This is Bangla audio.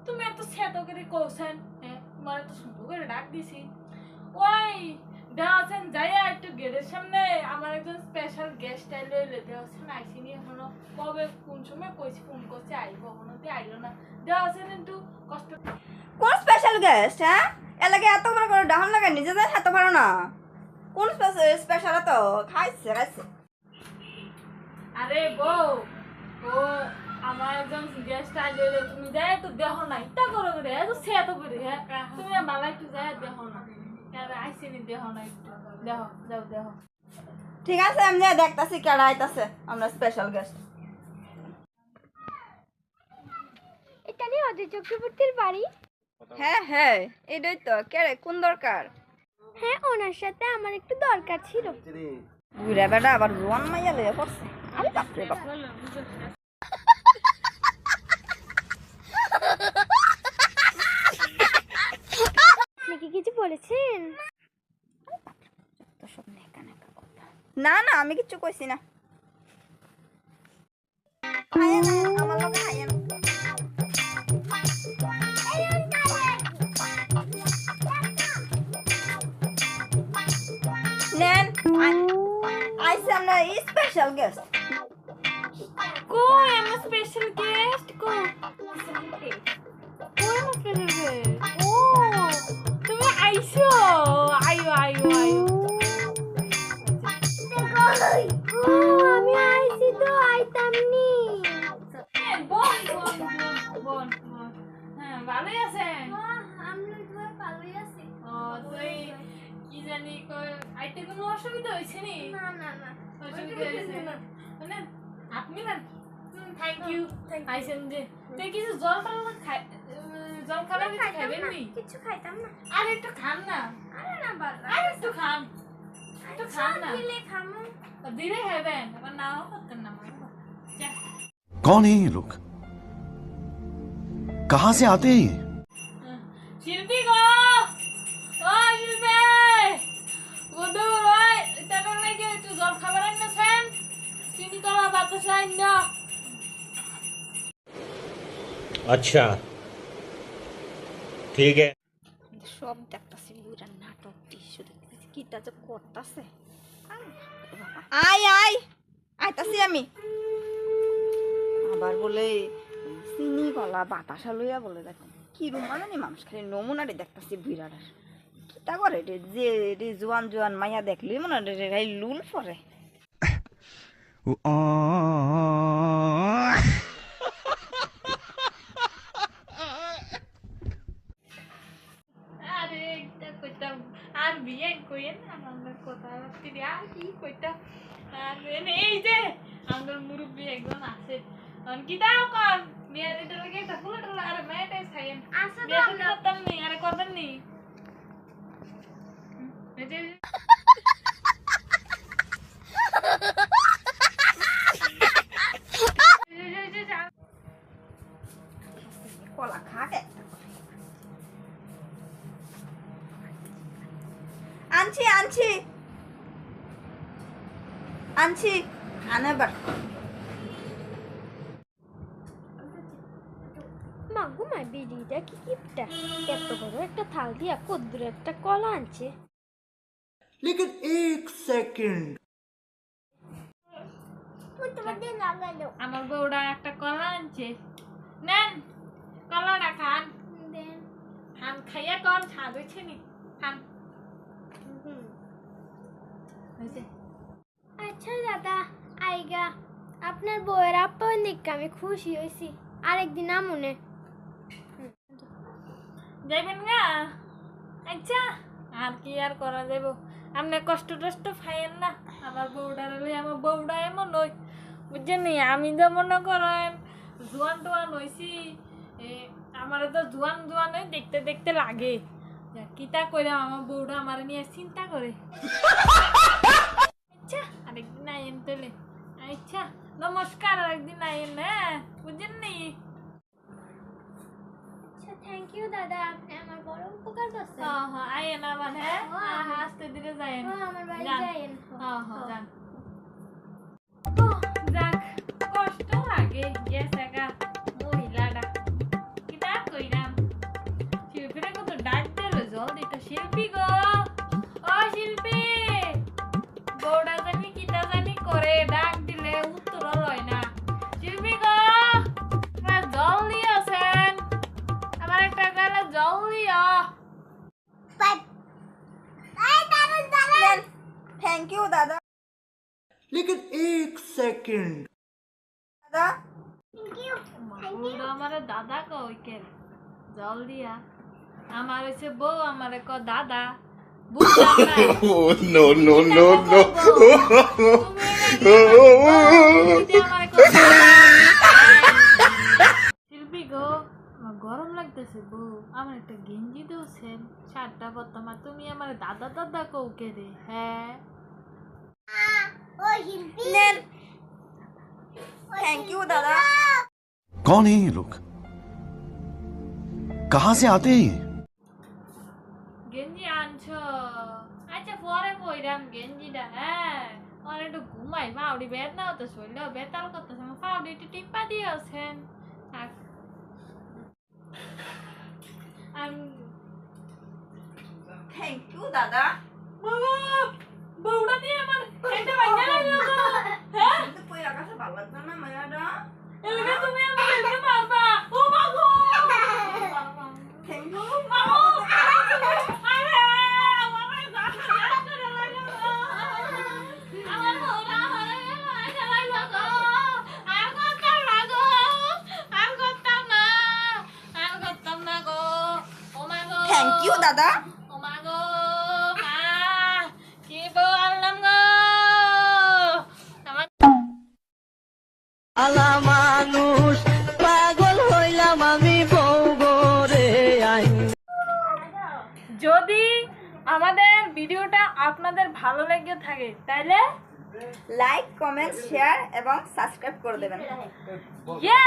তুমি এত সেতো করে কোছেন তোমার এত সুন্দর করে ডাক দিছি ওই দেওয়াছেন যাইয়া একটু গেটের সামনে আমার একজন স্পেশাল গেস্ট আইলো দেওয়াছেন আইসিনি এখনো কবে কোন সময় কইছি ফোন করছে আইবো এখনো আইলো না দেওয়াছেন একটু কষ্ট কোন স্পেশাল গেস্ট হ্যাঁ এলাকে এত বড় করে ডাহন লাগে নিজেদের হাতে পারো না কোন স্পেশাল তো খাইছে খাইছে আরে বউ ও আমার একজন গেস্ট আইলো তুমি যাই তো দেহ না ইটা করো করে এত সেতো করে তুমি মালা একটু যাই দেহ না আইসিনি দেহ না একটু দেহ যাও দেহ ঠিক আছে আমি দেখতাছি কেডা আইতাছে আমরা স্পেশাল গেস্ট এটা নিয়ে অজয় চক্রবর্তীর বাড়ি। হ্যাঁ হ্যাঁ এটাই তো কেরে কোন দরকার হ্যাঁ ওনার সাথে আমার একটু দরকার ছিল। বুড়া বেটা আবার জোয়ান মাইয়া লয়ে পড়ছে আরে বাপরে বাপ আপনি কি কিছু বলেছেন? না না আমি কিচ্ছু কইছি না আমার লগে আইয়েন নেন আইসে আমরা স্পেশাল গেস্ট কই আমার স্পেশাল গেস্ট কই আমার স্পেশাল গেস্ট ও তুমি আইছো আইও আইও আইও আমি আইছি তো আইতামনি। বল বল বল বল হ্যাঁ ভালোই আছেন আমি তো ভালোই আছি। ও তুই কি জানি কই আইতে কোনো অসুবিধা হইছে নি না না না অসুবিধা হইছে না মানে আপনি না থ্যাংক ইউ আইছেন যে তুই কিছু জল খাই জল খাবার কিছু খাবেন নি কিছু খাইতাম না। আর একটু খান না আরে না বাবা আর একটু খান একটু খান না দিলে খামু। ধীরে খাবেন আবার নাও করতেন না कौन है ये लोग कहां से आते हैं ये শিল্পী গো ও শিল্পী ওদো ওই তারপর নাকি একটু জল খাবার আনছেন চিনি কলা বাতাসা আইনা अच्छा ठीक है সব দেখতাছি বুড়া নাটক টিস্যু দেখতেছি কিটা যে করতাছে আয় আয় আইতাছি আমি আবার বলে চিনি কলা বাতাসা লইয়া বলে দেখো কি রুম মানে মানুষ খালি নমুনারে দেখতাছি বুড়াটার কিটা করে রে যে রে জোয়ান জোয়ান মাইয়া দেখলি মনে রে লুল পরে আরে এটা কইতাম আর বিয়ে কইেন আমার কথা রাখতে দিয়া কি কইতাম আর এই যে আমার মুরব্বি একজন আছে অন কি দাও কর বিয়ে দিতে লাগে তা ফুলটা আর মেয়েটাই খাইেন আচ্ছা বিয়ে করতাম নি আরে করবেন নি এই যে কলা খাটে আনছি আনছি আনছি আনাবার মাগো মা বিড়িটা কি কিপটা এত বড় একটা থাল দিয়া কদ্দুর একটা কলা আনছে। लेकिन एक सेकंड আমার বউরা একটা কলা আনছে নেন কলাটা খান খান খাইয়া কর স্বাদ হয়েছে নি খান আচ্ছা দাদা আইগা আপনার বউয়ের আপ্যায়ন দেখে আমি খুশি হয়েছি। আরেকদিন আমনে যাইবেন গা আচ্ছা আর কি আর করা যাইব আপনি কষ্ট টষ্ট ফাইয়েন না আমার বউডার আমার বউডা এমন নয় বুঝছেন নি, আমি তো মনে করেন জোয়ান টোয়ান হইছি, আমার তো জোয়ান জোয়ানে দেখতে দেখতে লাগে। কিতা করে আমার বউটা আমার নিয়ে চিন্তা করে। আচ্ছা আরেকদিন আইন তেলে। আচ্ছা নমস্কার, আরেকদিন আইন, হ্যাঁ বুঝছেন নি। আচ্ছা থ্যাংক ইউ দাদা, আপনি আমার বড় উপকার করছেন। হ্যাঁ হ্যাঁ আইন আবার, হ্যাঁ হ্যাঁ আস্তে ধীরে যাইন। আমার বাড়ি যান। যাইন। হ্যাঁ হ্যাঁ যান। যাক কষ্ট লাগে গেছে গা মহিলাটা, কিতা কইরাম। শিল্পীরা কত ডাক দিল, জল দিত। শিল্পী গো, ও শিল্পী, বউটা জানি কিতা জানি করে, ডাক দিলে উত্তর লয় না। শিল্পী গো, আপনার জল দিয়েছেন, আমার একটা গালে জল দিও। থ্যাংক ইউ দাদা। लेकिन एक सेकंड দাদা বউটা আমারে দাদা কই কেন জল দিয়া, আমার হইছে বউ আমারে ক দাদা। বুঝলাম না। Oh, no, no, no, no. শিল্পী গো, আমার গরম লাগতেছে বউ, আমার একটা গেঞ্জি দিয়েছেন, শার্টটা বর্তমা, তুমি আমার দাদা দাদা কৌকে রে। হ্যাঁ থ্যাংক ইউ দাদা। कौन है ये लोग? कहां से आते हैं ये? গেঞ্জি আনছো, আচ্ছা পরে পইরাম গেঞ্জিটা। হ্যাঁ আমার একটু ঘুমাই, পাউডি বেদনা হতো, শরীরে বেতাল করতেছে, আমার পাউডি একটু টিপা দিয়েছেন। থাক। থ্যাংক ইউ দাদা। বাবা, বউটা দিয়ে আমার এটা ভাঙা লাগলো গো। হ্যাঁ কিন্তু কই আকাশে ভালো লাগবে না মায়াটা। এদিকে তুমি আমার এদিকে মারবা। ও বাবু, থ্যাংক ইউ। বাবু, আরে আমার জান করে লাগলো। আমার বউটা আমারে মাইরা লাগলো গো। আর করতাম না গো, আর করতাম না, আর করতাম না গো। ও মা গো, থ্যাংক ইউ দাদা। ও মা গো, মা, কি বউ আনলাম গো। আমার আলা মানুষ পাগল হইলাম আমি বউ গরে আই। যদি আমাদের ভিডিওটা আপনাদের ভালো লেগে থাকে তাহলে লাইক কমেন্ট শেয়ার এবং সাবস্ক্রাইব করে দেবেন। ইয়ে